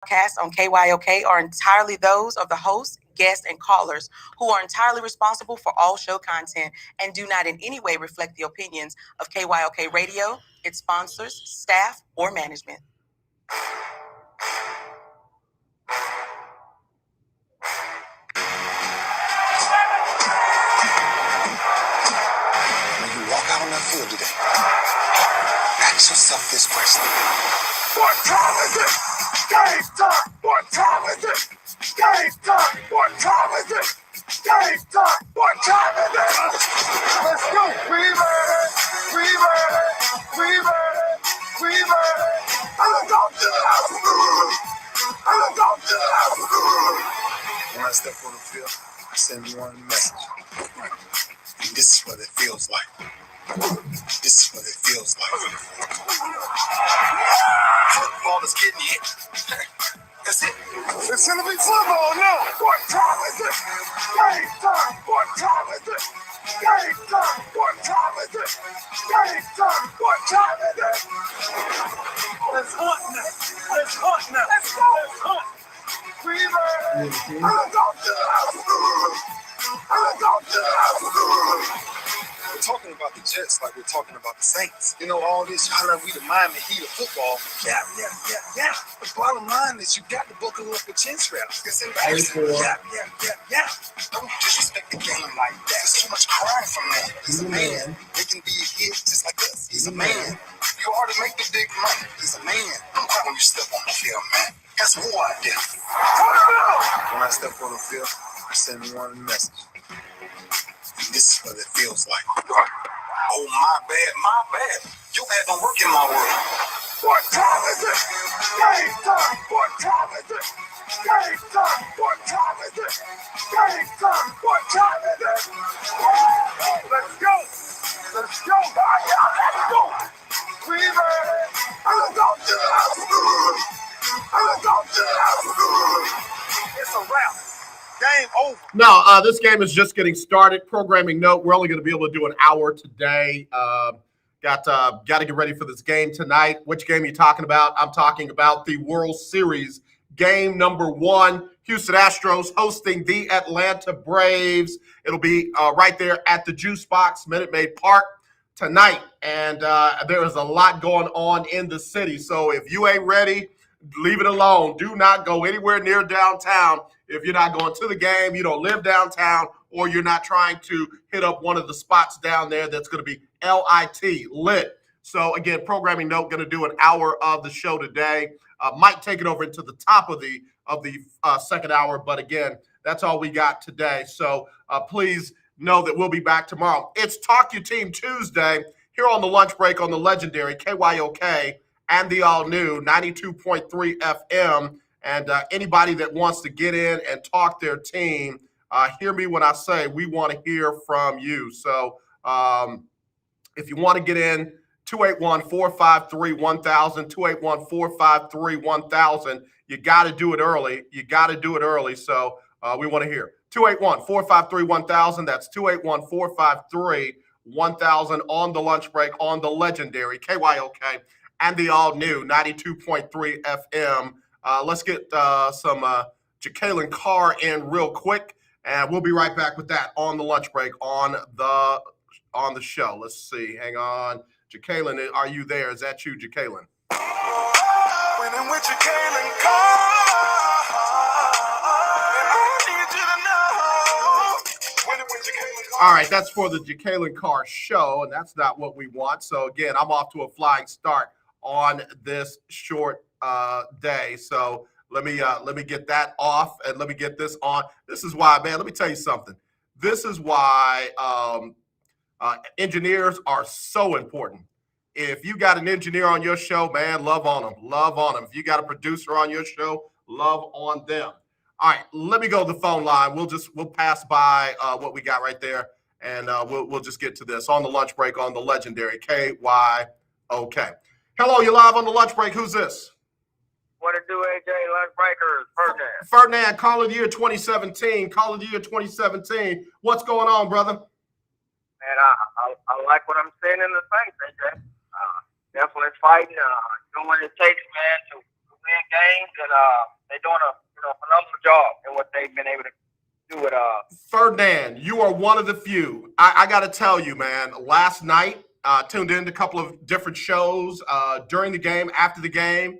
Broadcasts on KYOK are entirely those of the hosts, guests, and callers who are entirely responsible for all show content and do not in any way reflect the opinions of KYOK Radio, its sponsors, staff, or management. When you walk out on that field today, ask yourself this question. What time is it? Game time! What time is it? Game time! What time is it? Game time! What time is it? Let's go! We ready! I'm going to the house! I'm going to the house! When I step on the field, I send one message. And this is what it feels like. This is what it feels like. Football is getting hit. That's it. It's gonna be football now. What time is it? Game time. What time is it? Game time. What time is it? Game time. What time is it? Let's hunt now. Let's hunt now. Let's go. Let's hunt. We ready? I'm going to the house. I'm going to the house. We're talking about the Jets like we're talking about the Saints. You know, all this, how like we the Miami Heat of football. Yeah. The bottom line is you got to buckle up with chin straps. It's embarrassing. Yeah. Don't disrespect the game like that. There's too much crying from man. He's a man. They can be a kid just like us. He's a man. You already make the big money. He's a man. Don't cry when you step on the field, man. That's war out there. When I step on the field, I send one message. This is what it feels like. Oh, my bad. You had no work in my world. What time is it? Game time. What time is it? Game time. What time is it? Game time. What time is it? Let's go. Let's go. Let's go. We ready? I'm going to the house. I'm going to the house. It's a wrap. Game over. No, this game is just getting started. Programming note: we're only going to be able to do an hour today. Got to get ready for this game tonight. Which game are you talking about? I'm talking about the World Series game number 1. Houston Astros hosting the Atlanta Braves. It'll be right there at the Juice Box, Minute Maid Park tonight. And there is a lot going on in the city. So if you ain't ready, leave it alone. Do not go anywhere near downtown. If you're not going to the game, you don't live downtown, or you're not trying to hit up one of the spots down there that's going to be lit. So, again, programming note, going to do an hour of the show today. Might take it over into the top of the second hour, but, again, that's all we got today. So, please know that we'll be back tomorrow. It's Talk Your Team Tuesday here on the lunch break on the legendary KYOK and the all-new 92.3 FM. And anybody that wants to get in and talk their team, hear me when I say we want to hear from you. So if you want to get in, 281-453-1000, 281-453-1000. You got to do it early. So we want to hear. 281-453-1000. That's 281-453-1000 on the lunch break on the legendary KYOK and the all-new 92.3 FM. Let's get some Jacalyn Carr in real quick, and we'll be right back with that on the lunch break on the show. Let's see. Hang on. Jacalyn, are you there? Is that you, Jacalyn? Winning with Jacalyn Carr. All right, that's for the Jacalyn Carr show, and that's not what we want. So, again, I'm off to a flying start on this short day. So let me get that off and let me get this on. This is why, man, let me tell you something. This is why engineers are so important. If you got an engineer on your show, man, love on them. If you got a producer on your show, love on them. All right, let me go to the phone line. We'll pass by what we got right there, and we'll just get to this on the lunch break on the legendary KYOK. Hello, you're live on the lunch break. Who's this? What it do, AJ? Lunch breakers, Ferdinand. Ferdinand, call of the year 2017. What's going on, brother? Man, I like what I'm seeing in the Saints, AJ. Definitely fighting, doing what it takes, man, to win games, and they're doing a phenomenal job in what they've been able to do with Ferdinand, you are one of the few. I got to tell you, man, last night, tuned in to a couple of different shows during the game, after the game.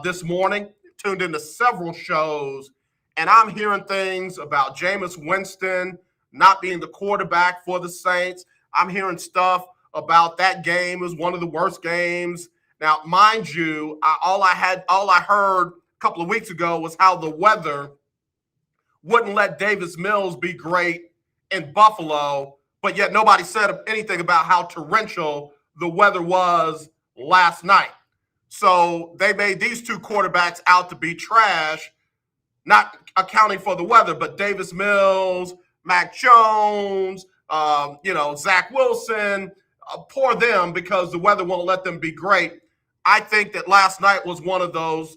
This morning, tuned into several shows, and I'm hearing things about Jameis Winston not being the quarterback for the Saints. I'm hearing stuff about that game is one of the worst games. Now, mind you, all I heard a couple of weeks ago was how the weather wouldn't let Davis Mills be great in Buffalo, but yet nobody said anything about how torrential the weather was last night. So they made these two quarterbacks out to be trash, not accounting for the weather, but Davis Mills, Mac Jones, Zach Wilson, poor them because the weather won't let them be great. I think that last night was one of those,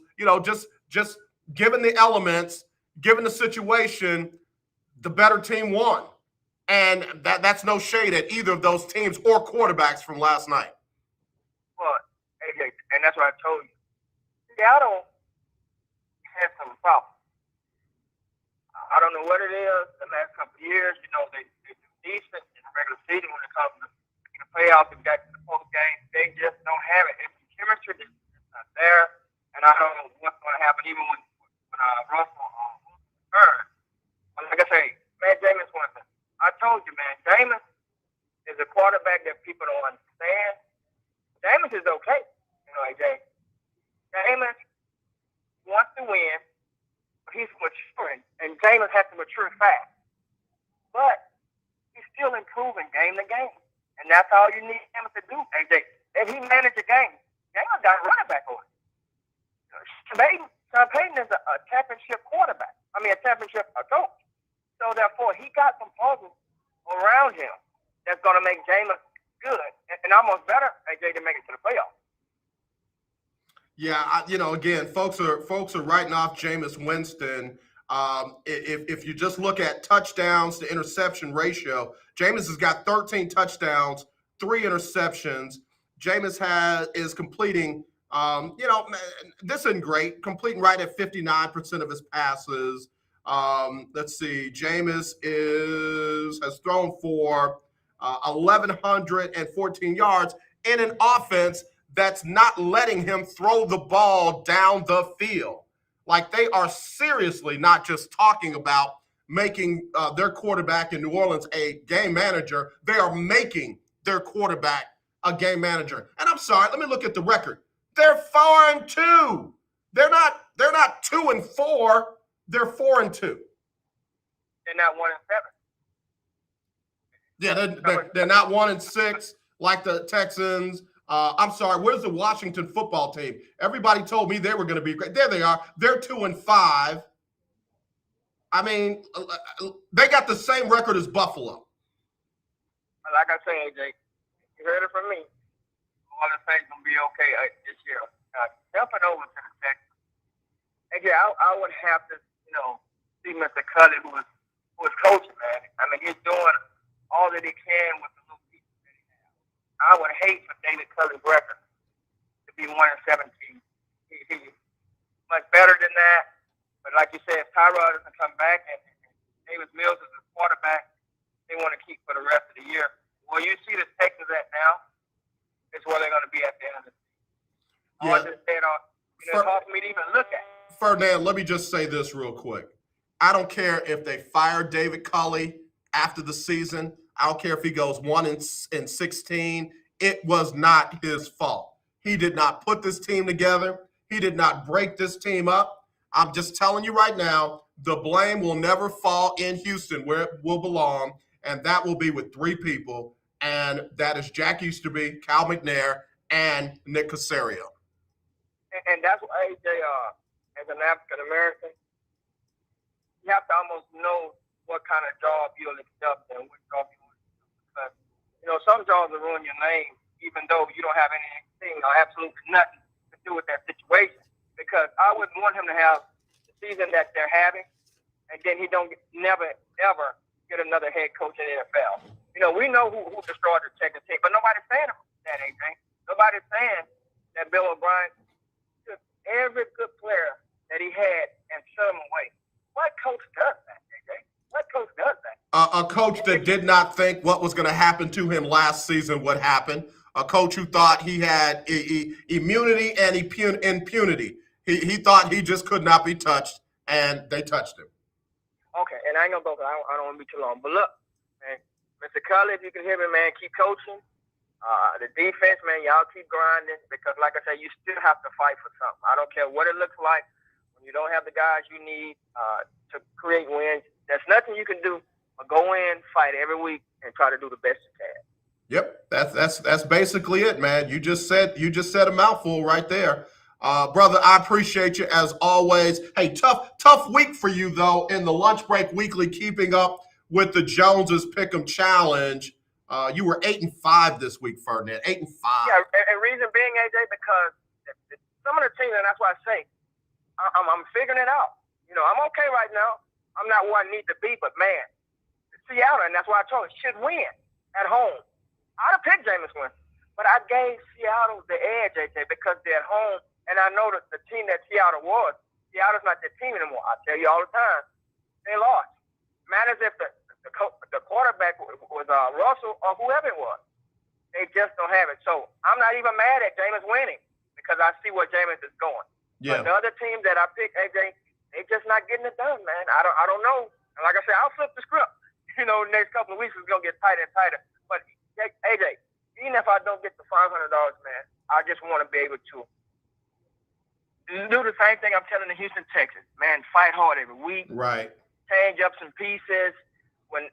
just given the elements, given the situation, the better team won. And that's no shade at either of those teams or quarterbacks from last night. Well, AJ, and that's what I told you. Seattle has some problems. I don't know what it is. The last couple of years, they do decent in the regular season when it comes to the playoffs and got to the post game. They just don't have it. It's the chemistry that's not there, and I don't know what's going to happen even when Russell returns. But like I say, man, Jameis Winston. I told you, man, Jameis is a quarterback that people don't understand. Jameis is okay, AJ. Jameis wants to win. He's maturing, and Jameis has to mature fast. But he's still improving game to game. And that's all you need him to do, AJ. If he manage a game, Jameis got a running back on it. Sean Payton is a championship quarterback. A championship coach. So, therefore, he got some puzzles around him that's going to make Jameis good and almost better, AJ, to make it to the playoffs. Yeah, again, folks are writing off Jameis Winston. If you just look at touchdowns to interception ratio, Jameis has got 13 touchdowns, 3 interceptions. Jameis is completing, this isn't great, completing right at 59% of his passes. Let's see, Jameis has thrown for 1,114 yards in an offense that's not letting him throw the ball down the field. Like, they are seriously not just talking about making their quarterback in New Orleans a game manager. They are making their quarterback a game manager. And I'm sorry, let me look at the record. They're 4-2. They're not 2-4. They're 4-2. They're not 1-7. Yeah, they're not 1-6 like the Texans. I'm sorry, where's the Washington football team? Everybody told me they were going to be great. There they are. They're 2-5. I mean, they got the same record as Buffalo. Like I say, AJ, you heard it from me. All the things going to be okay this year. Jumping over to the Texans. AJ, I would have to, see Mr. Cully, who was coaching, man. He's doing all that he can with the little pieces that he has. I would hate for David Cully's record to be 1-17. He's much better than that. But like you said, if Tyrod doesn't come back and Davis Mills is the quarterback they want to keep for the rest of the year, where you see the Texans at now is where they're going to be at the end of the season. Yeah. It's hard for me to even look at. Ferdinand, let me just say this real quick. I don't care if they fire David Culley after the season. I don't care if he goes 1-16. It was not his fault. He did not put this team together. He did not break this team up. I'm just telling you right now, the blame will never fall in Houston where it will belong, and that will be with 3 people, and that is Jack Easterby, Cal McNair, and Nick Caserio. And that's why, AJ, as an African-American, you have to almost know what kind of job you'll accept and what job you want to accept. Because, some jobs will ruin your name, even though you don't have anything or absolutely nothing to do with that situation. Because I wouldn't want him to have the season that they're having, and then he never, ever get another head coach in the NFL. We know who destroyed the Texans team, but nobody's saying that, AJ. Nobody's saying that Bill O'Brien should every good player that he had and sent him away. What coach does that, AJ? What coach does that? A coach that did not think what was going to happen to him last season would happen. A coach who thought he had immunity and impunity. He thought he just could not be touched, and they touched him. Okay, and I ain't gonna go. I don't want to be too long. But look, man, Mr. Cully, if you can hear me, man, keep coaching. The defense, man, y'all keep grinding because, like I said, you still have to fight for something. I don't care what it looks like. When you don't have the guys you need to create wins, there's nothing you can do but go in, fight every week, and try to do the best you can. Yep, that's basically it, man. You just said a mouthful right there. Brother, I appreciate you as always. Hey, tough week for you, though, in the Lunch Break Weekly, keeping up with the Joneses Pick'em Challenge. You were 8-5 this week, Ferdinand. 8-5. Yeah, and reason being, AJ, because some of the teams, and that's why I say, I'm figuring it out. You know, I'm okay right now. I'm not where I need to be, but, man, Seattle, and that's why I told you, should win at home. I'd have picked Jameis Winston, but I gave Seattle the edge, AJ, because they're at home. And I know that the team that Seattle's not their team anymore. I tell you all the time, they lost. Matters if the quarterback was Russell or whoever it was. They just don't have it. So I'm not even mad at Jameis winning because I see where Jameis is going. Yeah. But the other team that I picked, AJ, they just not getting it done, man. I don't know. And like I said, I'll flip the script. You know, the next couple of weeks it's gonna get tighter and tighter. But AJ, even if I don't get the $500, man, I just want to be able to do the same thing I'm telling the Houston Texans. Man, fight hard every week. Right. Change up some pieces.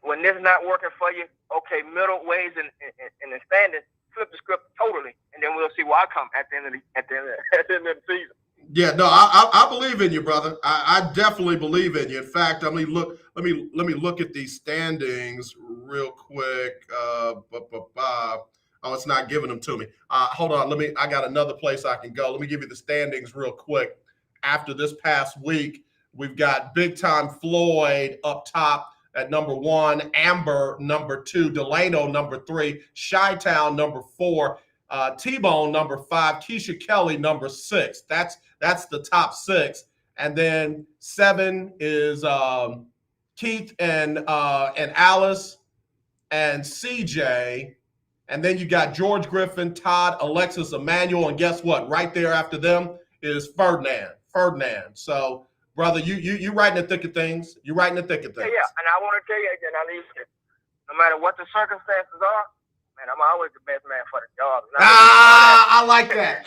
When this is not working for you, okay, middle ways and the standings, flip the script totally, and then we'll see where I come at the end of the season. Yeah, no, I believe in you, brother. I definitely believe in you. In fact, let me look at these standings real quick. Oh, it's not giving them to me. Hold on, I got another place I can go. Let me give you the standings real quick. After this past week, we've got Big Time Floyd up top at number 1, Amber number 2, Delano number 3, Chi-Town number 4, T-Bone number 5, Keisha Kelly number 6. That's the top 6, and then 7 is Keith and Alice and CJ, and then you got George Griffin, Todd, Alexis, Emmanuel, and guess what? Right there after them is Ferdinand. So, brother, you right in the thick of things. You're right in the thick of things. Yeah, and I want to tell you, again, no matter what the circumstances are, man, I'm always the best man for the job. I like that.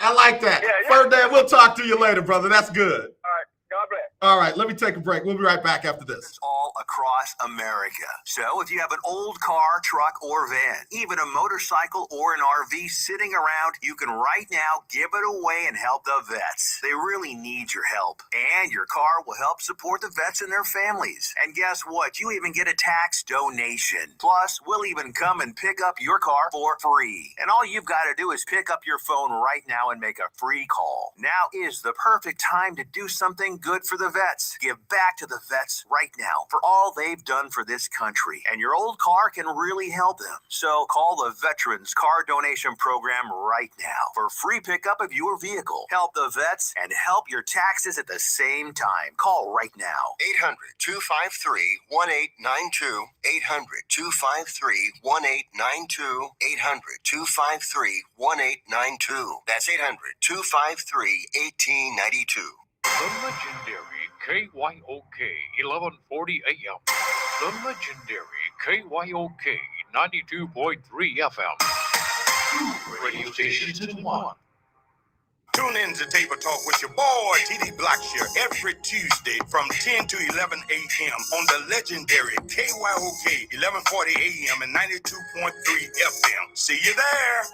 Yeah. Ferdinand, we'll talk to you later, brother. That's good. All right, God bless. All right, let me take a break. We'll be right back after this. All across America. So if you have an old car, truck, or van, even a motorcycle or an RV sitting around, you can right now give it away and help the vets. They really need your help. And your car will help support the vets and their families. And guess what? You even get a tax donation. Plus, we'll even come and pick up your car for free. And all you've got to do is pick up your phone right now and make a free call. Now is the perfect time to do something good for the vets. Give back to the vets right now for all they've done for this country. And your old car can really help them. So call the Veterans Car Donation Program right now for free pickup of your vehicle. Help the vets and help your taxes at the same time. Call right now. 800-253-1892. 800-253-1892. 800-253-1892. That's 800-253-1892. The legendary KYOK 1140 AM. The legendary KYOK 92.3 FM. 2 radio stations in one. Tune in to Table Talk with your boy, TD Blackshear, every Tuesday from 10 to 11 a.m. on the legendary KYOK 1140 AM and 92.3 FM. See you there.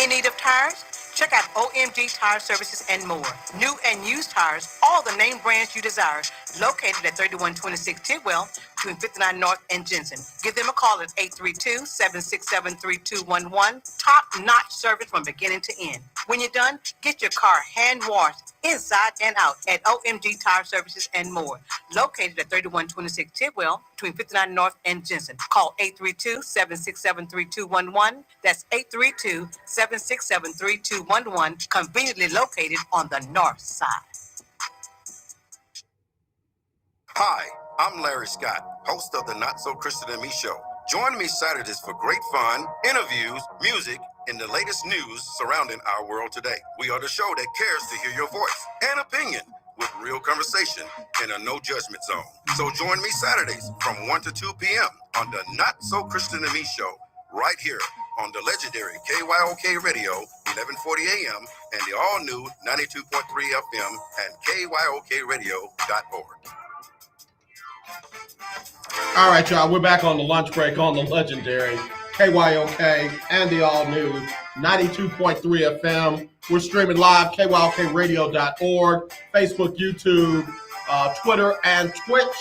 In need of tires? Check out OMG Tire Services and more. New and used tires, all the name brands you desire, located at 3126 Tidwell between 59 North and Jensen. Give them a call at 832-767-3211. Top-notch service from beginning to end. When you're done, get your car hand washed inside and out at OMG Tire Services and more. Located at 3126 Tidwell between 59 North and Jensen. Call 832-767-3211. That's 832-767-3211. Conveniently located on the north side. Hi, I'm Larry Scott, host of the Not So Christian and Me show. Join me Saturdays for great fun, interviews, music, and the latest news surrounding our world today. We are the show that cares to hear your voice and opinion with real conversation in a no judgment zone. So join me Saturdays from 1 to 2 p.m. on the Not So Christian and Me show, right here on the legendary KYOK Radio, 1140 a.m. and the all-new 92.3 FM and KYOKradio.org. All right, y'all, we're back on the lunch break on the legendary KYOK and the all-new 92.3 FM. We're streaming live, KYOKradio.org, Facebook, YouTube, Twitter, and Twitch.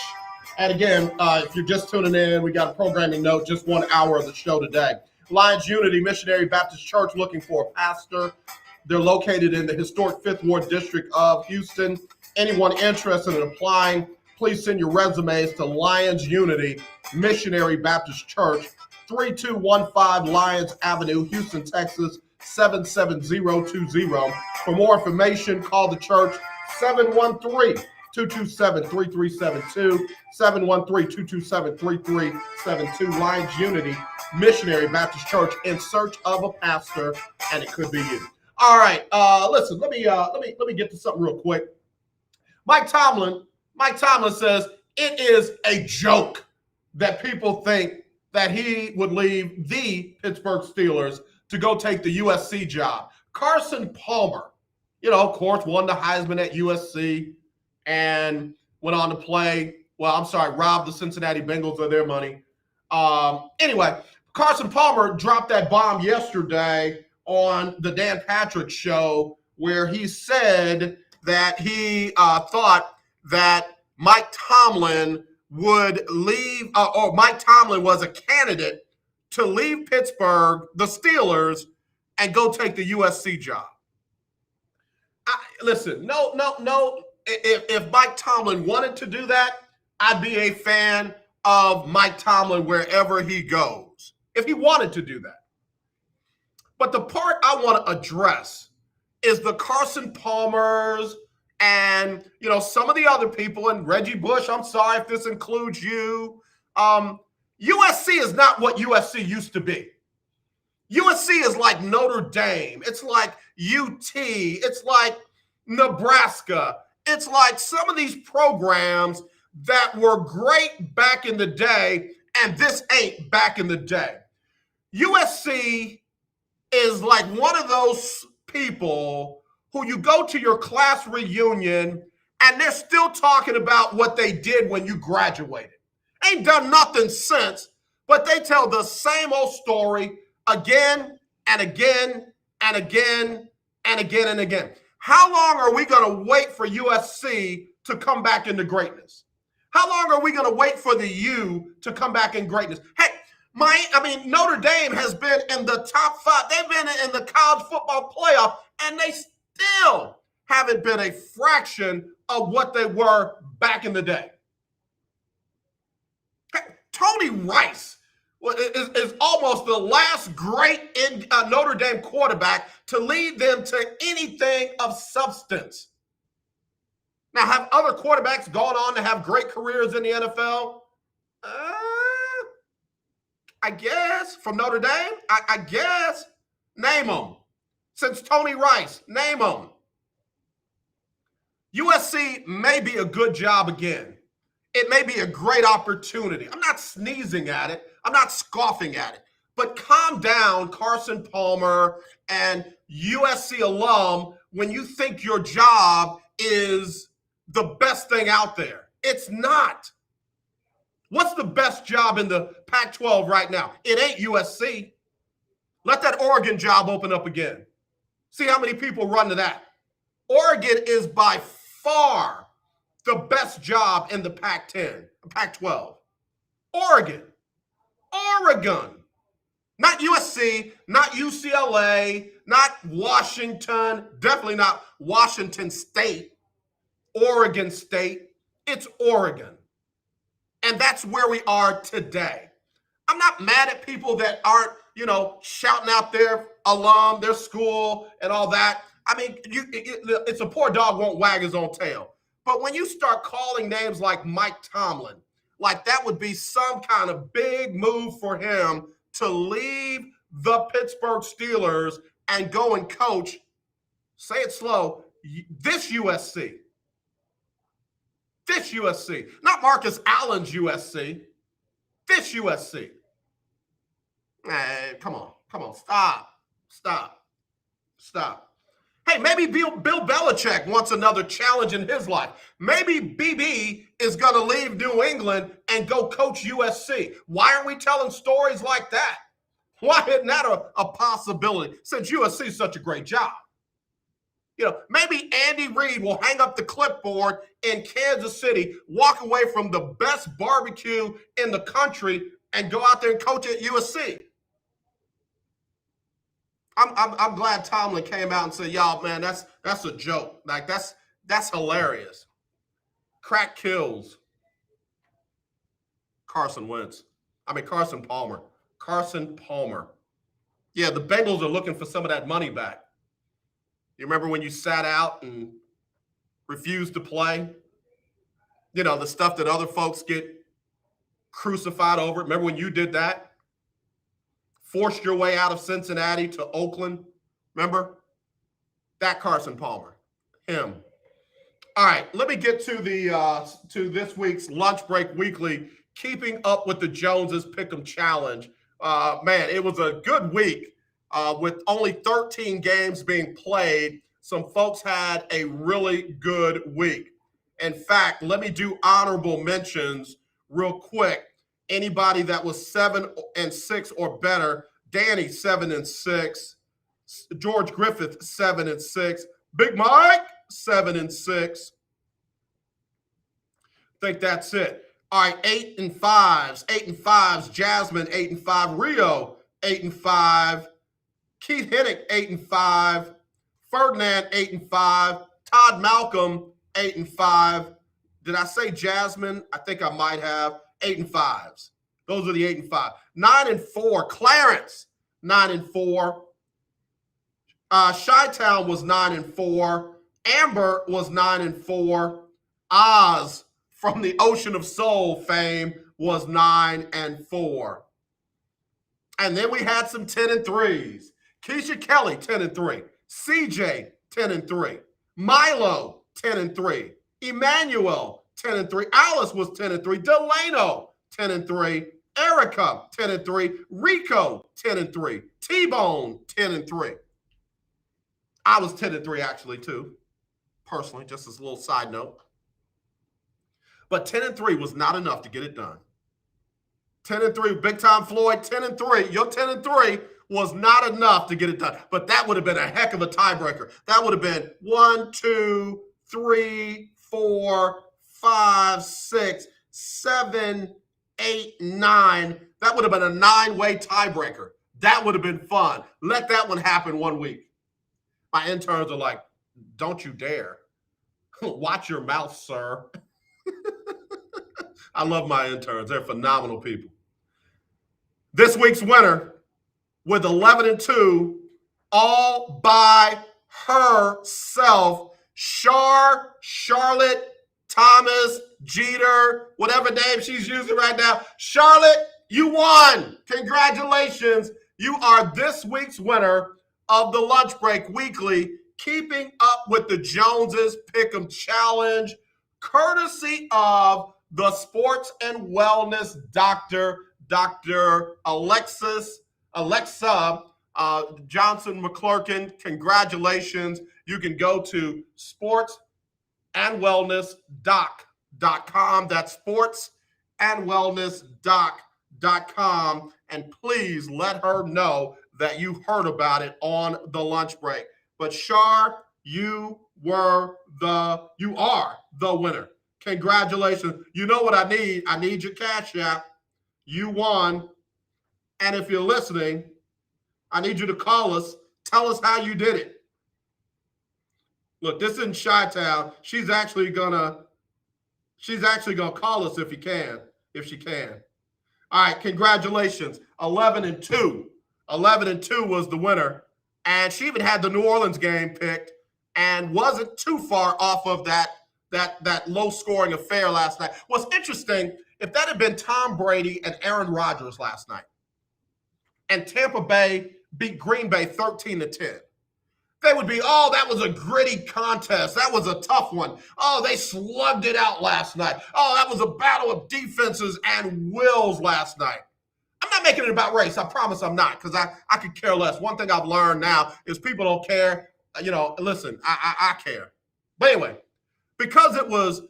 And again, if you're just tuning in, we got a programming note, just 1 hour of the show today. Lions Unity Missionary Baptist Church looking for a pastor. They're located in the historic 5th Ward District of Houston. Anyone interested in applying, please send your resumes to Lions Unity Missionary Baptist Church, 3215 Lyons Avenue, Houston, Texas, 77020. For more information, call the church 713-227-3372, 713-227-3372. Lions Unity Missionary Baptist Church, in search of a pastor, and it could be you. All right, listen, let me get to something real quick. Mike Tomlin says it is a joke that people think that he would leave the Pittsburgh Steelers to go take the USC job. Carson Palmer, of course, won the Heisman at USC and went on to rob the Cincinnati Bengals of their money. Anyway, Carson Palmer dropped that bomb yesterday on the Dan Patrick show where he said that he thought that Mike Tomlin would leave, or Mike Tomlin was a candidate to leave Pittsburgh, the Steelers, and go take the USC job. Listen, no. If Mike Tomlin wanted to do that, I'd be a fan of Mike Tomlin wherever he goes, if he wanted to do that. But the part I want to address is the Carson Palmers and, some of the other people, and Reggie Bush, I'm sorry if this includes you. USC is not what USC used to be. USC is like Notre Dame. It's like UT. It's like Nebraska. It's like some of these programs that were great back in the day, and this ain't back in the day. USC is like one of those people who you go to your class reunion and they're still talking about what they did when you graduated. Ain't done nothing since, but they tell the same old story again and again and again and again and again. How long are we going to wait for USC to come back into greatness? How long are we going to wait for the U to come back in greatness? Hey, Notre Dame has been in the top 5. They've been in the college football playoff, and they still haven't been a fraction of what they were back in the day. Tony Rice is almost the last great Notre Dame quarterback to lead them to anything of substance. Now, have other quarterbacks gone on to have great careers in the NFL? I guess. From Notre Dame? I guess. Name them. Since Tony Rice, name them. USC may be a good job again. It may be a great opportunity. I'm not sneezing at it. I'm not scoffing at it. But calm down, Carson Palmer and USC alum, when you think your job is the best thing out there. It's not. What's the best job in the Pac-12 right now? It ain't USC. Let that Oregon job open up again. See how many people run to that. Oregon is by far the best job in the Pac-10, Pac-12. Oregon. Not USC, not UCLA, not Washington, definitely not Washington State, Oregon State. It's Oregon. And that's where we are today. I'm not mad at people that aren't, shouting out their alum, their school, and all that. I mean, it's a poor dog won't wag his own tail. But when you start calling names like Mike Tomlin, like that would be some kind of big move for him to leave the Pittsburgh Steelers and go and coach, say it slow, this USC. This USC. Not Marcus Allen's USC. This USC. Hey, come on. Stop. Hey, maybe Bill Belichick wants another challenge in his life. Maybe BB is going to leave New England and go coach USC. Why are we telling stories like that? Why isn't that a possibility since USC is such a great job? Maybe Andy Reid will hang up the clipboard in Kansas City, walk away from the best barbecue in the country, and go out there and coach at USC. I'm glad Tomlin came out and said, "Y'all, man, that's a joke. Like that's hilarious. Crack kills." Carson Palmer. Yeah, the Bengals are looking for some of that money back. You remember when you sat out and refused to play? The stuff that other folks get crucified over. Remember when you did that? Forced your way out of Cincinnati to Oakland. Remember? That Carson Palmer. Him. All right, let me get to to this week's Lunch Break Weekly, Keeping Up with the Joneses Pick'em Challenge. Man, it was a good week. With only 13 games being played, some folks had a really good week. In fact, let me do honorable mentions real quick. Anybody that was 7-6 or better: Danny 7-6, George Griffith 7-6, Big Mike 7-6. I think that's it. All right, 8 and 5s. Jasmine 8 and 5, Rio 8 and 5. Keith Hennick, 8 and 5. Ferdinand, 8 and 5. Todd Malcolm, 8 and 5. Did I say Jasmine? I think I might have. 8 and 5s. Those are the 8 and 5. 9 and 4. Clarence, 9 and 4. Chi-Town was 9 and 4. Amber was 9 and 4. Oz from the Ocean of Soul fame was 9 and 4. And then we had some 10 and 3s. Keisha Kelly, 10 and 3. CJ, 10 and 3. Milo, 10 and 3. Emmanuel, 10 and 3. Alice was 10 and 3. Delano, 10 and 3. Erica, 10 and 3. Rico, 10 and 3. T-Bone, 10 and 3. I was 10 and 3 actually too, personally, just as a little side note. But 10 and 3 was not enough to get it done. 10 and 3, Big Time Floyd, 10 and 3. Your 10 and 3 was not enough to get it done. But that would have been a heck of a tiebreaker. That would have been 1, 2, 3, 4, 5, 6, 7, 8, 9. That would have been a 9-way tiebreaker. That would have been fun. Let that one happen one week. My interns are like, don't you dare. Watch your mouth, sir. I love my interns. They're phenomenal people. This week's winner with 11 and 2, all by herself, Charlotte Thomas Jeter, whatever name she's using right now. Charlotte, you won. Congratulations. You are this week's winner of the Lunch Break Weekly, Keeping Up with the Joneses Pick'em Challenge, courtesy of the Sports and Wellness Doctor, Dr. Alexa Johnson McClurkin. Congratulations. You can go to sportsandwellnessdoc.com. That's sportsandwellnessdoc.com. And please let her know that you heard about it on the lunch break. But Char, you are the winner. Congratulations. You know what I need? I need your Cash App. You won. And if you're listening, I need you to call us. Tell us how you did it. Look, this isn't Chi-Town. She's actually gonna call us if she can. All right, congratulations. 11-2. 11-2 was the winner. And she even had the New Orleans game picked and wasn't too far off of that low-scoring affair last night. What's interesting, if that had been Tom Brady and Aaron Rodgers last night, and Tampa Bay beat Green Bay 13-10, they would be, oh, that was a gritty contest. That was a tough one. Oh, they slugged it out last night. Oh, that was a battle of defenses and wills last night. I'm not making it about race. I promise I'm not, because I could care less. One thing I've learned now is people don't care. Listen, I care. But anyway, because it was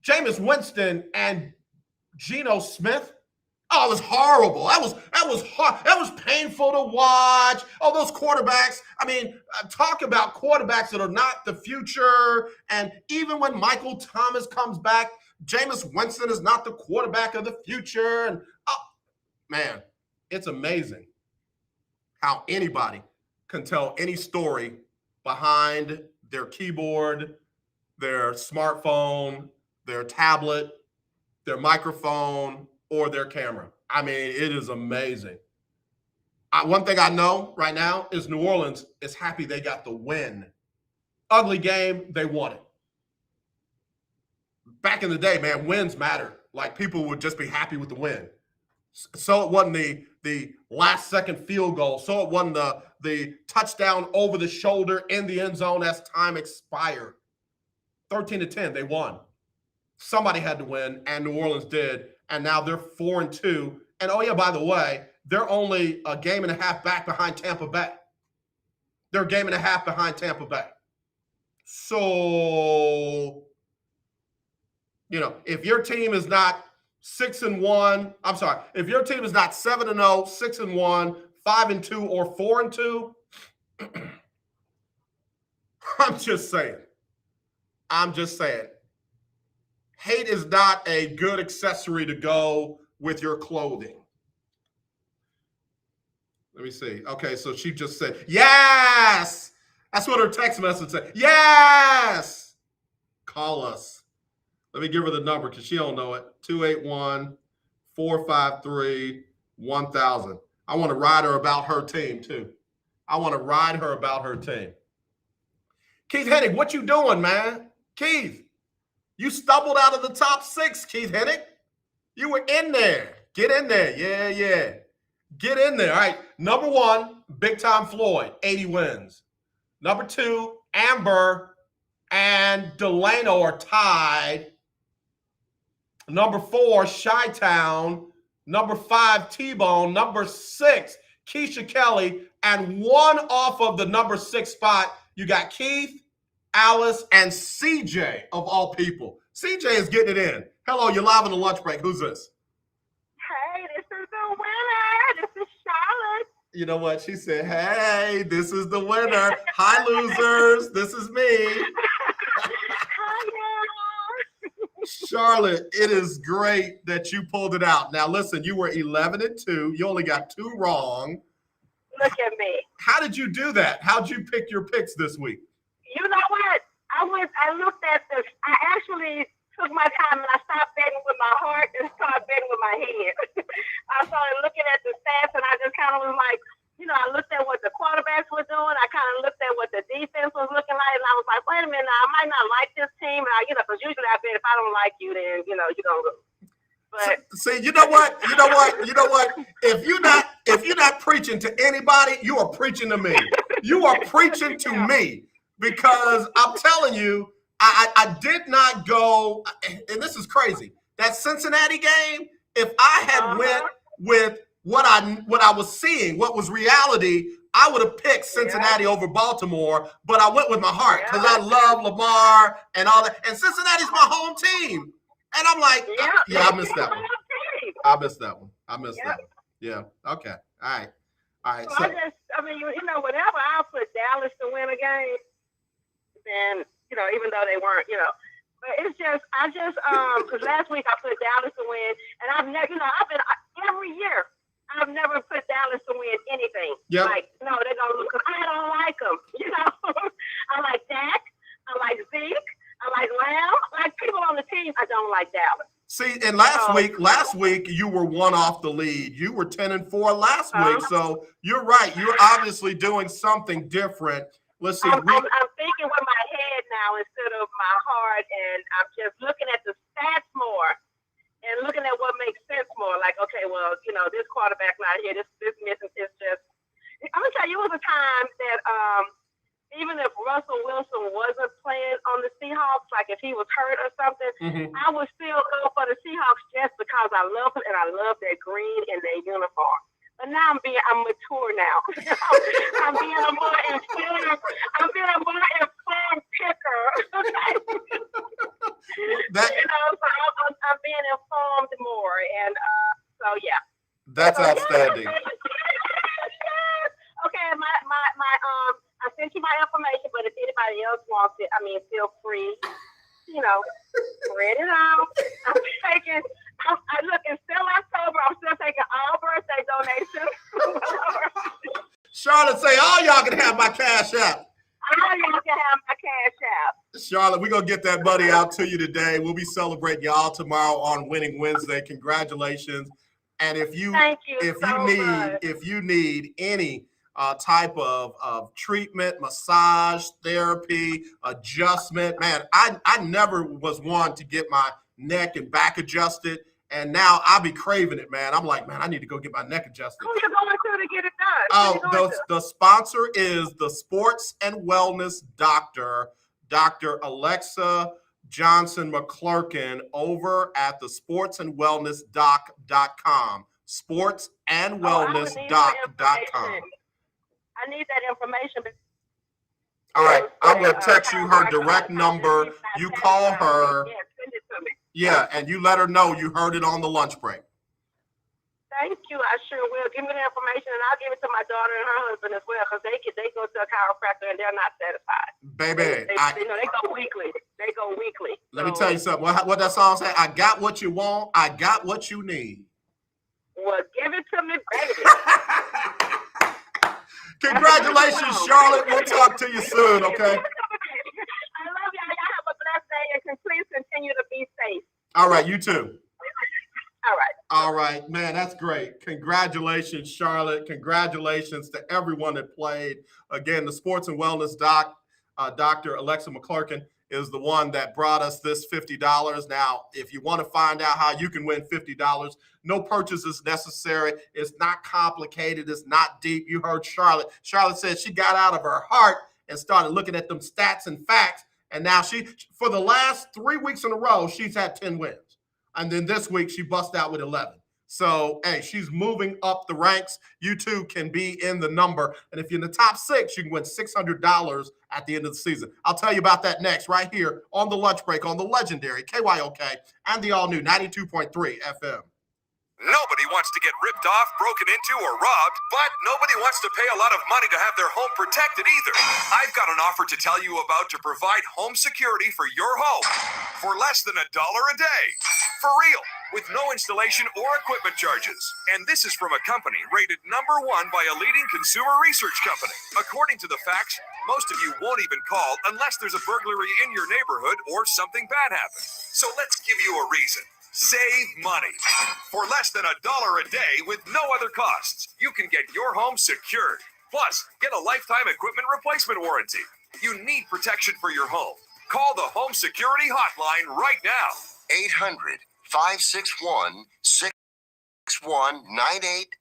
Jameis Winston and Geno Smith, oh, it was horrible. That was hard. That was painful to watch. Oh, those quarterbacks. I mean, talk about quarterbacks that are not the future. And even when Michael Thomas comes back, Jameis Winston is not the quarterback of the future. And man, it's amazing how anybody can tell any story behind their keyboard, their smartphone, their tablet, their microphone, or their camera. I mean, it is amazing. One thing I know right now is New Orleans is happy they got the win. Ugly game, they won it. Back in the day, man, wins mattered. Like, people would just be happy with the win. So it wasn't the last second field goal. So it wasn't the touchdown over the shoulder in the end zone as time expired. 13-10, they won. Somebody had to win, and New Orleans did. And now they're 4-2. And oh yeah, by the way, they're only a game and a half back behind Tampa Bay. They're a game and a half behind Tampa Bay. So, if your team is not 6-1, if your team is not 7-0, 6-1, 5-2, or 4-2, I'm just saying. Hate is not a good accessory to go with your clothing. Let me see. Okay, so she just said, yes! That's what her text message said. Yes! Call us. Let me give her the number because she don't know it. 281-453-1000. I want to ride her about her team, too. Keith Hennig, what you doing, man? Keith. You stumbled out of the top 6, Keith Hennig. You were in there. Get in there. Yeah. Get in there. All right. Number 1, Big Time Floyd, 80 wins. Number 2, Amber and Delano are tied. Number 4, Chi-Town. Number 5, T-Bone. Number 6, Keisha Kelly. And 1 off of the number 6 spot, you got Keith, Alice, and CJ, of all people. CJ is getting it in. Hello, you're live on the lunch break. Who's this? Hey, this is the winner. This is Charlotte. You know what? She said, hey, this is the winner. Hi, losers. This is me. Hi, Charlotte, it is great that you pulled it out. Now, listen, you were 11-2. You only got 2 wrong. Look at me. How did you do that? How'd you pick your picks this week? You know what? I looked at this. I actually took my time and I stopped betting with my heart and started betting with my head. I started looking at the stats and I just kind of was like, I looked at what the quarterbacks were doing. I kind of looked at what the defense was looking like, and I was like, wait a minute, I might not like this team. And because usually I bet if I don't like you, then you're gonna lose. But see, you know what? If you're not preaching to anybody, you are preaching to me. You are preaching to me. Because I'm telling you, I did not go, and this is crazy. That Cincinnati game, if I had went with what I was seeing, what was reality, I would have picked Cincinnati over Baltimore, but I went with my heart because I love Lamar and all that. And Cincinnati's my home team. And I'm like, I missed that one. Yeah. Okay. All right. So whenever I put Dallas to win a game, then, even though they weren't, but it's just, because last week I put Dallas to win, and I've never, I've been every year, I've never put Dallas to win anything. Yep. Like, no, they're going to lose because I don't like them. You know, I like Dak. I like Zeke. I like Lamb. Like people on the team, I don't like Dallas. See, and last week you were one off the lead. You were 10-4 last week, so you're right. You're obviously doing something different. Let's see. I'm thinking with my head now instead of my heart, and I'm just looking at the stats more and looking at what makes sense more. Like, okay, well, you know, this quarterback not here, this missing is just. I'm gonna tell you, it was a time that even if Russell Wilson wasn't playing on the Seahawks, like if he was hurt or something, I would still go for the Seahawks just because I love him and I love their green and their uniform. But now I'm mature now. I'm being a more informed picker. You know, so I'm being informed more, and so yeah. That's outstanding. Okay, I sent you my information, but if anybody else wants it, I mean, feel free. You know, spread it out. I'm taking. Look, it's still October. I'm still taking all birthday donations. Charlotte, say all y'all can have my cash app. All y'all can have my cash app. Charlotte, we're gonna get that money out to you today. We'll be celebrating y'all tomorrow on Winning Wednesday. Congratulations! And if you need any type of treatment, massage, therapy, adjustment, man, I never was one to get my neck and back adjusted, and now I'll be craving it, man. I'm like, man, I need to go get my neck adjusted. Who you going to get it done? The sponsor is the Sports and Wellness Doctor, Dr. Alexa Johnson McClurkin, over at the sportsandwellnessdoc.com. Sportsandwellnessdoc.com. I need that information. All right, I'm going to text you her direct number. You call her. Yeah, send it to me. Yeah, and you let her know you heard it on the lunch break. Thank you. I sure will. Give me the information, and I'll give it to my daughter and her husband as well, because they go to a chiropractor and they're not satisfied. Baby, they go weekly. They go weekly. Let me tell you something. What that song say? I got what you want. I got what you need. Well, give it to me, baby. Congratulations, Charlotte. We'll talk to you soon, okay? I love y'all. Y'all have a blessed day, and please continue to be safe. All right, you too. All right. All right, man, that's great. Congratulations, Charlotte. Congratulations to everyone that played. Again, the Sports and Wellness Doc, Dr. Alexa McClurkin, is the one that brought us this $50. Now, if you want to find out how you can win $50, no purchase is necessary. It's not complicated. It's not deep. You heard Charlotte. Charlotte said she got out of her heart and started looking at them stats and facts. And now for the last 3 weeks in a row, she's had 10 wins. And then this week she bust out with 11. So, hey, she's moving up the ranks. You too can be in the number. And if you're in the top 6, you can win $600 at the end of the season. I'll tell you about that next, right here on the lunch break on the legendary KYOK and the all-new 92.3 FM. Nobody wants to get ripped off, broken into, or robbed, but nobody wants to pay a lot of money to have their home protected either. I've got an offer to tell you about to provide home security for your home for less than $1 a day. For real, with no installation or equipment charges. And this is from a company rated #1 by a leading consumer research company. According to the facts, most of you won't even call unless there's a burglary in your neighborhood or something bad happens. So let's give you a reason. Save money. For less than $1 a day with no other costs, you can get your home secured. Plus, get a lifetime equipment replacement warranty. You need protection for your home. Call the Home Security Hotline right now. 800-561-6198.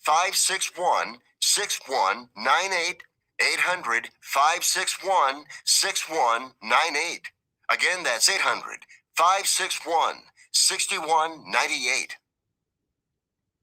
561-6198. 800-561-6198. Again, that's 800-561-6198.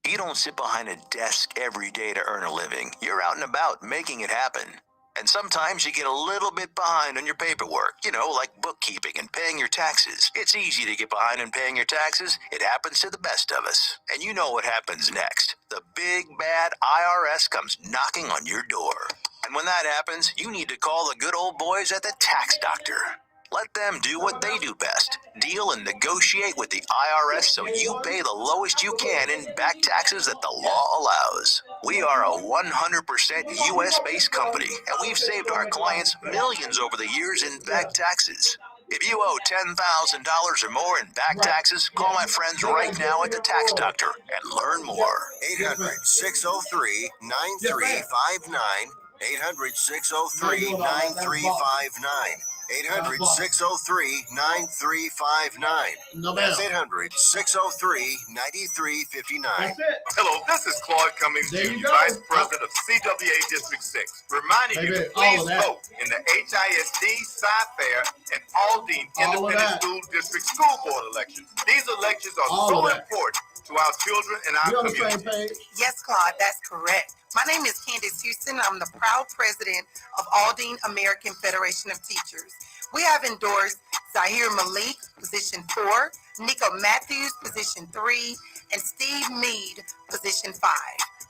You don't sit behind a desk every day to earn a living. You're out and about making it happen. And sometimes you get a little bit behind on your paperwork, like bookkeeping and paying your taxes. It's easy to get behind in paying your taxes. It happens to the best of us. And you know what happens next. The big bad IRS comes knocking on your door. And when that happens, you need to call the good old boys at the Tax Doctor. Let them do what they do best. Deal and negotiate with the IRS so you pay the lowest you can in back taxes that the law allows. We are a 100% U.S.-based company, and we've saved our clients millions over the years in back taxes. If you owe $10,000 or more in back taxes, call my friends right now at the Tax Doctor and learn more. 800-603-9359. 800-603-9359. 800-603-9359. No, That's ma'am. 800-603-9359. Hello, this is Claude Cummings, There you Jr., go. Vice President of CWA District 6, reminding you Baby, to all please of that. vote in the HISD, Sci-Fair, and Aldine All of Independent that. School District School Board elections. These elections are All so of that. important to our children and our You on the same community. page? Yes, Claude, that's correct. My name is Candace Houston. I'm the proud president of Aldine American Federation of Teachers. We have endorsed Zahir Malik, position 4, Nico Matthews, position 3, and Steve Mead, position 5.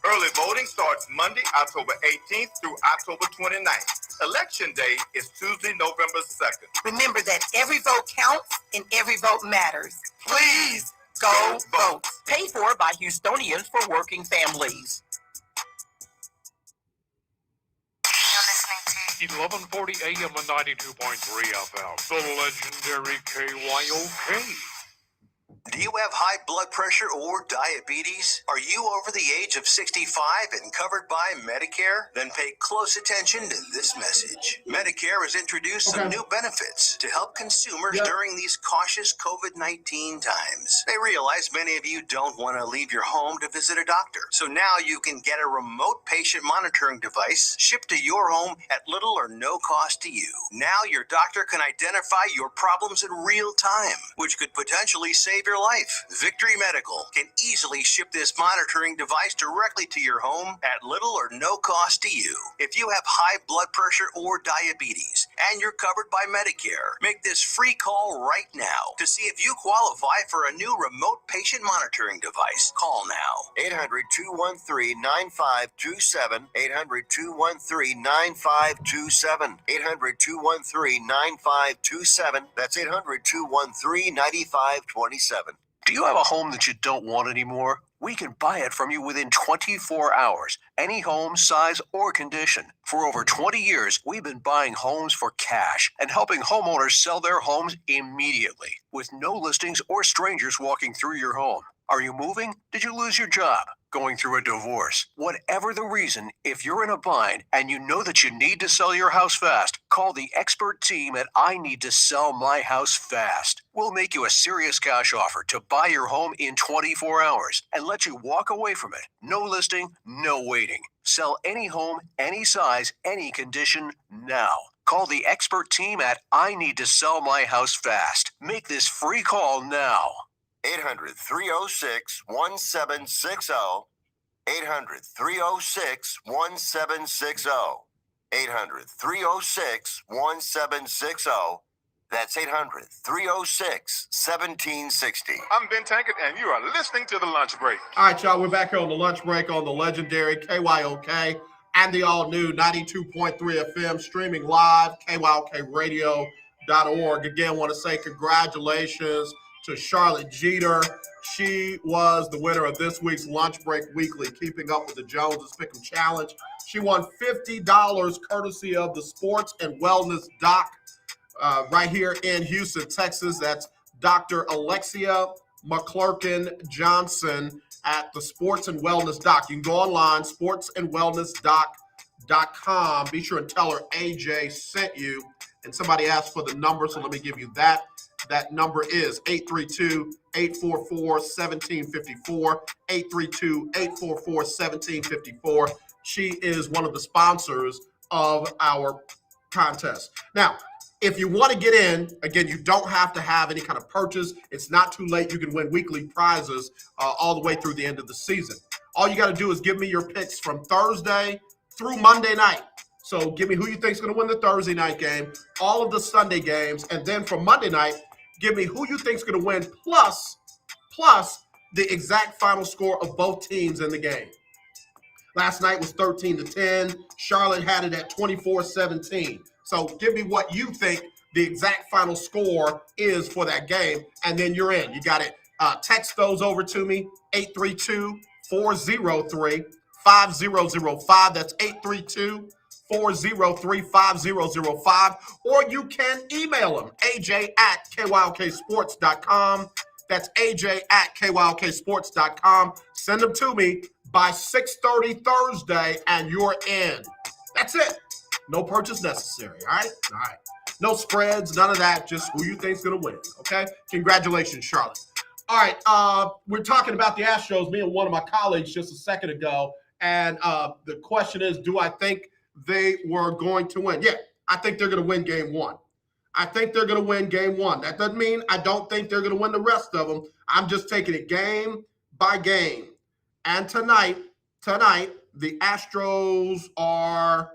Early voting starts Monday, October 18th through October 29th. Election day is Tuesday, November 2nd. Remember that every vote counts and every vote matters. Please go vote. Paid for by Houstonians for Working Families. 1140 AM and 92.3 FM. The legendary KYOK. Do you have high blood pressure or diabetes? Are you over the age of 65 and covered by Medicare? Then pay close attention to this message. Medicare has introduced some new benefits to help consumers during these cautious COVID-19 times. They realize many of you don't want to leave your home to visit a doctor. So now you can get a remote patient monitoring device shipped to your home at little or no cost to you. Now your doctor can identify your problems in real time, which could potentially save your life. Victory Medical can easily ship this monitoring device directly to your home at little or no cost to you. If you have high blood pressure or diabetes and you're covered by Medicare, make this free call right now to see if you qualify for a new remote patient monitoring device. Call now. 800-213-9527. 800-213-9527. 800-213-9527. That's 800-213-9527. Do you have a home that you don't want anymore? We can buy it from you within 24 hours, any home, size, or condition. For over 20 years, we've been buying homes for cash and helping homeowners sell their homes immediately, with no listings or strangers walking through your home. Are you moving? Did you lose your job? Going through a divorce? Whatever the reason, if you're in a bind and you know that you need to sell your house fast, call the expert team at I Need to Sell My House Fast. We'll make you a serious cash offer to buy your home in 24 hours and let you walk away from it. No listing, no waiting. Sell any home, any size, any condition now. Call the expert team at I Need to Sell My House Fast. Make this free call now. 800-306-1760. 800-306-1760. 800-306-1760. That's 800-306-1760. I'm Ben Tankett, and you are listening to The Lunch Break. All right, y'all, we're back here on the lunch break on the legendary KYOK and the all-new 92.3 FM, streaming live, KYOKradio.org. Again, want to say congratulations to Charlotte Jeter. She was the winner of this week's Lunch Break Weekly, Keeping Up with the Joneses Pick'em Challenge. She won $50 courtesy of the Sports and Wellness Doc right here in Houston, Texas. That's Dr. Alexia McClurkin Johnson at the Sports and Wellness Doc. You can go online, sportsandwellnessdoc.com. Be sure and tell her AJ sent you. And somebody asked for the number, so let me give you that. That number is 832-844-1754, 832-844-1754. She is one of the sponsors of our contest. Now, if you want to get in, again, you don't have to have any kind of purchase. It's not too late. You can win weekly prizes all the way through the end of the season. All you got to do is give me your picks from Thursday through Monday night. So give me who you think is going to win the Thursday night game, all of the Sunday games, and then for Monday night, give me who you think is going to win plus the exact final score of both teams in the game. Last night was 13-10. Charlotte had it at 24-17. So give me what you think the exact final score is for that game, and then you're in. You got it. Text those over to me, 832-403-5005. That's 832-403-5005. Or you can email them, aj@kyoksports.com. That's aj@kyoksports.com. Send them to me by 6:30 Thursday, and you're in. That's it. No purchase necessary, all right? All right. No spreads, none of that, just who you think's going to win, okay? Congratulations, Charlotte. All right, we're talking about the Astros, me and one of my colleagues just a second ago, and the question is, do I think they were going to win? Yeah, I think they're going to win game one. I think they're going to win game one. That doesn't mean I don't think they're going to win the rest of them. I'm just taking it game by game. And tonight, the Astros are,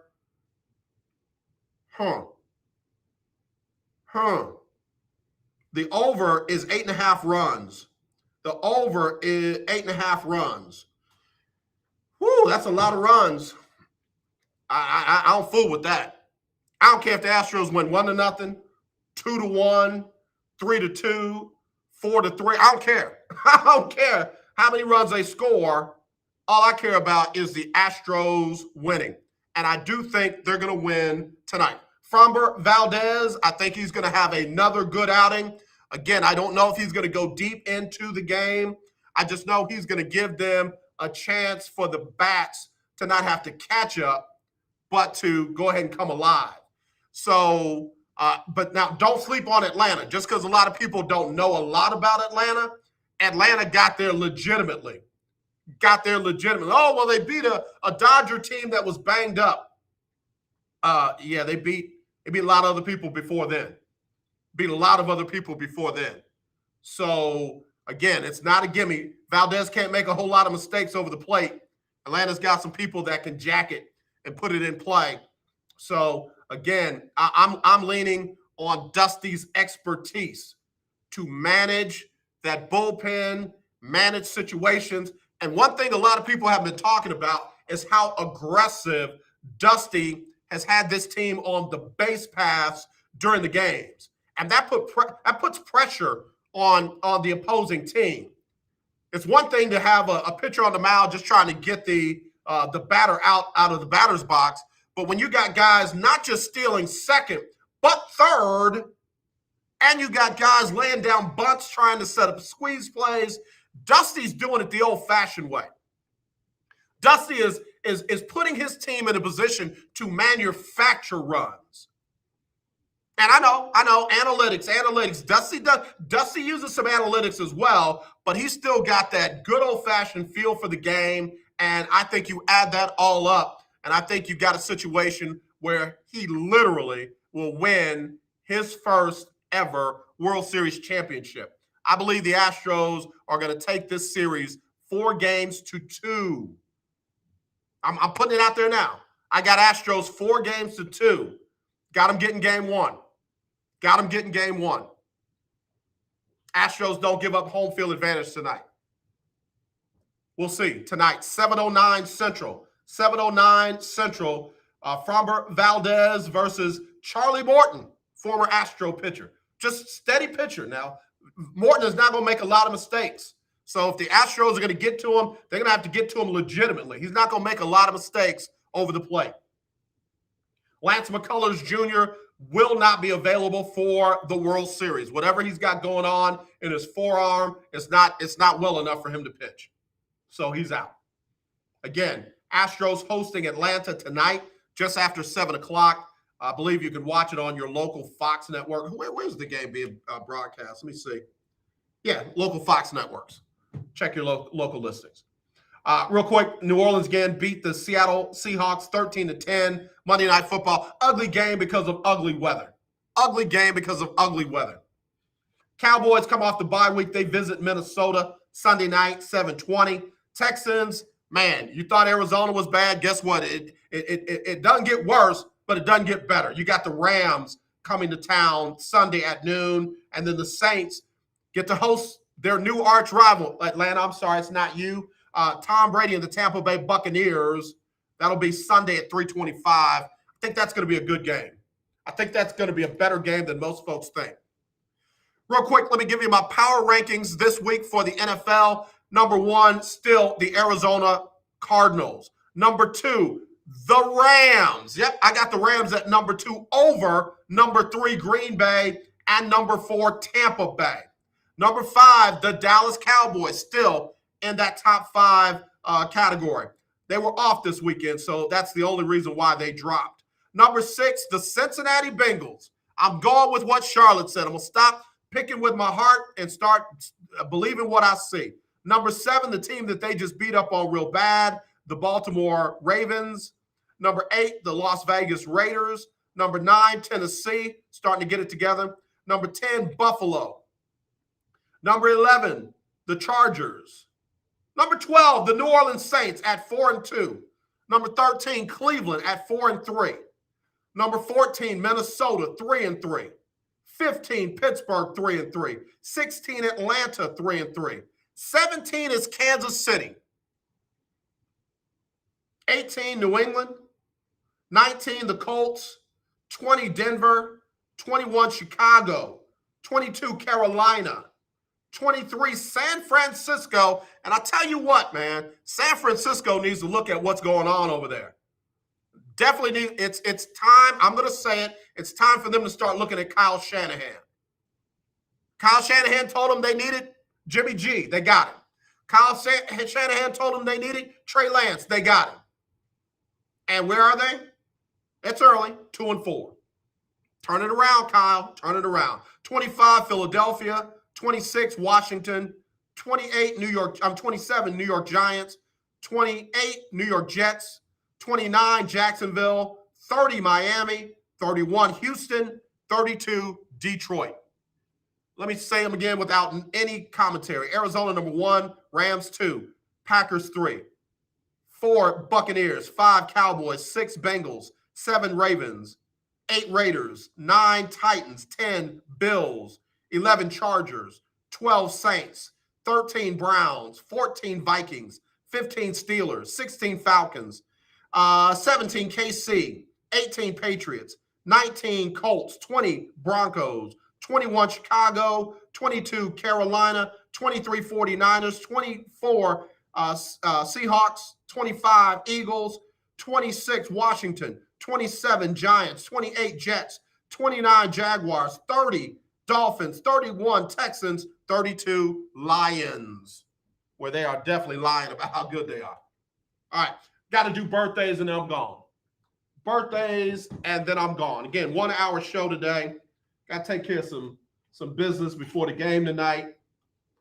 the over is 8.5 runs. The over is 8.5 runs. Whoo, that's a lot of runs. I don't fool with that. I don't care if the Astros win 1-0, 2-1, 3-2, 4-3. I don't care. I don't care how many runs they score. All I care about is the Astros winning. And I do think they're going to win tonight. Framber Valdez, I think he's going to have another good outing. Again, I don't know if he's going to go deep into the game. I just know he's going to give them a chance for the bats to not have to catch up, but to go ahead and come alive. So, but now don't sleep on Atlanta. Just because a lot of people don't know a lot about Atlanta, Atlanta got there legitimately. Oh, well, they beat a Dodger team that was banged up. Yeah, they beat a lot of other people before then. So, again, it's not a gimme. Valdez can't make a whole lot of mistakes over the plate. Atlanta's got some people that can jack it and put it in play. So, again, I'm leaning on Dusty's expertise to manage that bullpen, manage situations. And one thing a lot of people have been talking about is how aggressive Dusty has had this team on the base paths during the games. And that puts pressure on the opposing team. It's one thing to have a pitcher on the mound just trying to get the batter out of the batter's box. But when you got guys not just stealing second, but third, and you got guys laying down bunts trying to set up squeeze plays, Dusty's doing it the old-fashioned way. Dusty is putting his team in a position to manufacture runs. And I know, analytics. Dusty uses some analytics as well, but he's still got that good old-fashioned feel for the game. And I think you add that all up, and I think you got a situation where he literally will win his first ever World Series championship. I believe the Astros are going to take this series 4-2. I'm putting it out there now. I got Astros 4-2. Got them getting game one. Astros don't give up home field advantage tonight. We'll see. Tonight, 7:09 Central. Framber Valdez versus Charlie Morton, former Astro pitcher. Just steady pitcher. Now, Morton is not going to make a lot of mistakes. So if the Astros are going to get to him, they're going to have to get to him legitimately. He's not going to make a lot of mistakes over the plate. Lance McCullers Jr. will not be available for the World Series. Whatever he's got going on in his forearm, it's not well enough for him to pitch. So he's out. Again, Astros hosting Atlanta tonight, just after 7 o'clock. I believe you can watch it on your local Fox network. Where's the game being broadcast? Let me see. Yeah, local Fox networks. Check your local listings. Real quick, New Orleans again beat the Seattle Seahawks 13-10. Monday Night Football. Ugly game because of ugly weather. Cowboys come off the bye week. They visit Minnesota Sunday night, 7:20. Texans, man, you thought Arizona was bad. Guess what? It doesn't get worse, but it doesn't get better. You got the Rams coming to town Sunday at noon, and then the Saints get to host their new arch rival, Atlanta. I'm sorry, it's not you. Tom Brady and the Tampa Bay Buccaneers. That'll be Sunday at 3:25. I think that's going to be a good game. I think that's going to be a better game than most folks think. Real quick, let me give you my power rankings this week for the NFL. Number 1, still the Arizona Cardinals. Number 2, the Rams. Yep, I got the Rams at number 2 over number 3, Green Bay, and number 4, Tampa Bay. Number 5, the Dallas Cowboys, still in that top 5 category. They were off this weekend, so that's the only reason why they dropped. Number 6, the Cincinnati Bengals. I'm going with what Charlotte said. I'm going to stop picking with my heart and start believing what I see. Number 7, the team that they just beat up on real bad, the Baltimore Ravens. Number 8, the Las Vegas Raiders. Number 9, Tennessee, starting to get it together. Number 10, Buffalo. Number 11, the Chargers. Number 12, the New Orleans Saints at 4-2. Number 13, Cleveland at 4-3. Number 14, Minnesota 3-3. 15, Pittsburgh 3-3. 16, Atlanta 3-3. 17 is Kansas City. 18, New England. 19, the Colts. 20, Denver. 21, Chicago. 22, Carolina. 23, San Francisco. And I tell you what, man, San Francisco needs to look at what's going on over there. Definitely need, it's time, I'm going to say it, it's time for them to start looking at Kyle Shanahan. Kyle Shanahan told them they needed Jimmy G. They got him. Kyle Shanahan told them they needed Trey Lance. They got him. And where are they? It's early, 2-4. Turn it around, Kyle. Turn it around. 25, Philadelphia. 26, Washington. 27, New York Giants. 28, New York Jets. 29, Jacksonville. 30, Miami. 31, Houston. 32, Detroit. Let me say them again without any commentary. Arizona, number 1. Rams, 2. Packers, 3. 4, Buccaneers. 5, Cowboys. 6, Bengals. 7, Ravens. 8, Raiders. 9, Titans. 10, Bills. 11, Chargers. 12, Saints. 13, Browns. 14, Vikings. 15, Steelers. 16, Falcons. 17, KC. 18, Patriots. 19, Colts. 20, Broncos. 21, Chicago. 22, Carolina. 23, 49ers. 24, Seahawks. 25, Eagles. 26, Washington. 27, Giants. 28, Jets. 29, Jaguars. 30, Dolphins. 31, Texans. 32, Lions, where they are definitely lying about how good they are. All right, got to do birthdays and then I'm gone. Birthdays and then I'm gone. Again, 1 hour show today. Got to take care of some business before the game tonight.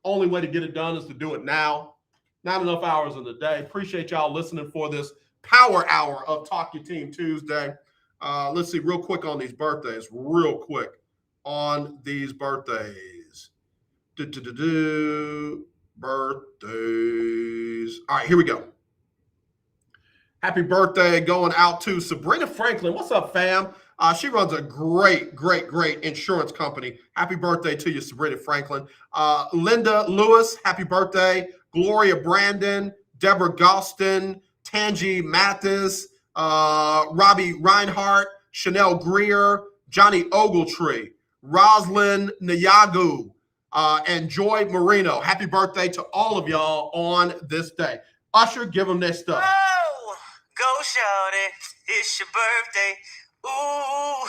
Only way to get it done is to do it now. Not enough hours in the day. Appreciate y'all listening for this power hour of Talk Your Team Tuesday. Let's see real quick on these birthdays. Real quick on these birthdays. Birthdays. All right, here we go. Happy birthday going out to Sabrina Franklin. What's up, fam? She runs a great insurance company. Happy birthday to you, Sabrina Franklin. Linda Lewis, happy birthday. Gloria Brandon, Deborah Galston, Tangi Mathis, Robbie Reinhart, Chanel Greer, Johnny Ogletree, Roslyn Nyagu, and Joy Marino. Happy birthday to all of y'all on this day. Usher, give them their stuff. Oh, go shawty, it's your birthday. Ooh,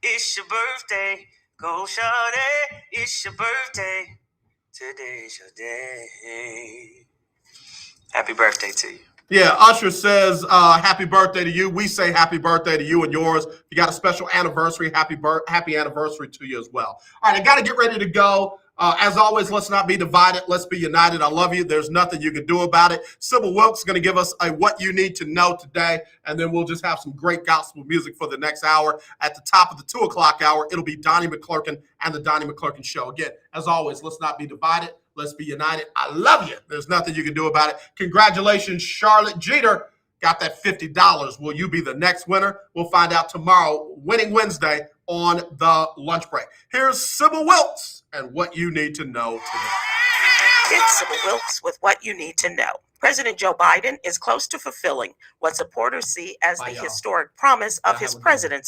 it's your birthday. Go shawty, it's your birthday. Today's your day. Happy birthday to you. Yeah, Usher says happy birthday to you. We say happy birthday to you and yours. If you got a special anniversary, happy anniversary to you as well. All right, I got to get ready to go. As always, let's not be divided. Let's be united. I love you. There's nothing you can do about it. Sybil Wilkes is going to give us a what you need to know today, and then we'll just have some great gospel music for the next hour. At the top of the 2 o'clock hour, it'll be Donnie McClurkin and the Donnie McClurkin Show. Again, as always, let's not be divided. Let's be united. I love you. There's nothing you can do about it. Congratulations, Charlotte Jeter. Got that $50. Will you be the next winner? We'll find out tomorrow, Winning Wednesday, on the lunch break. Here's Sybil Wilkes and what you need to know today. It's Sybil Wilkes with what you need to know. President Joe Biden is close to fulfilling what supporters see as the historic promise of his presidency.